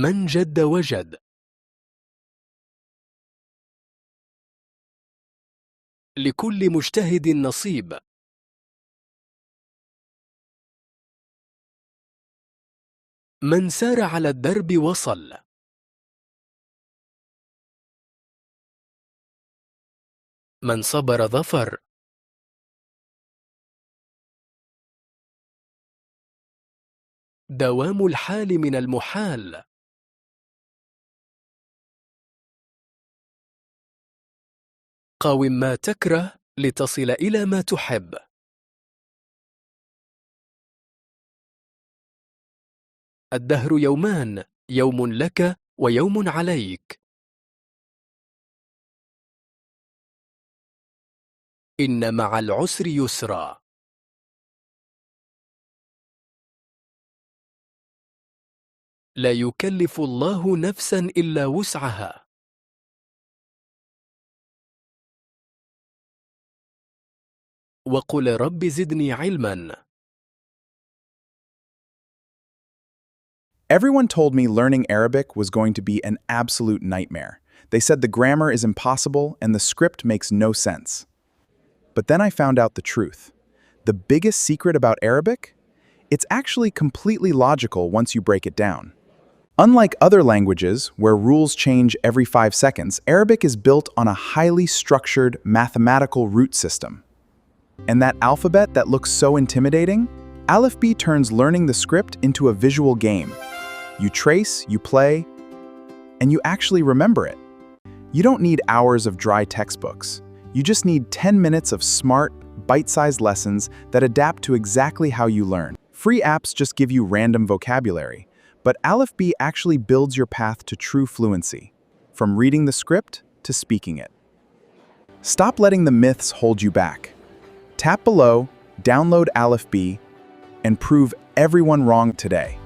من جد وجد. لكل مجتهد نصيب. من سار على الدرب وصل. من صبر ظفر. دوام الحال من المحال. قاوم ما تكره لتصل إلى ما تحب. الدهر يومان، يوم لك ويوم عليك. إن مع العسر يسرا. لا يكلف الله نفسا إلا وسعها. وقل رب زدني علما. Everyone told me learning Arabic was going to be an absolute nightmare. They said the grammar is impossible and the script makes no sense. But then I found out the truth. The biggest secret about Arabic? It's actually completely logical once you break it down. Unlike other languages, where rules change every 5 seconds, Arabic is built on a highly structured mathematical root system. And that alphabet that looks so intimidating? Aleph B turns learning the script into a visual game. You trace, you play, and you actually remember it. You don't need hours of dry textbooks. You just need 10 minutes of smart, bite-sized lessons that adapt to exactly how you learn. Free apps just give you random vocabulary, but Aleph B actually builds your path to true fluency, from reading the script to speaking it. Stop letting the myths hold you back. Tap below, download Aleph B, and prove everyone wrong today.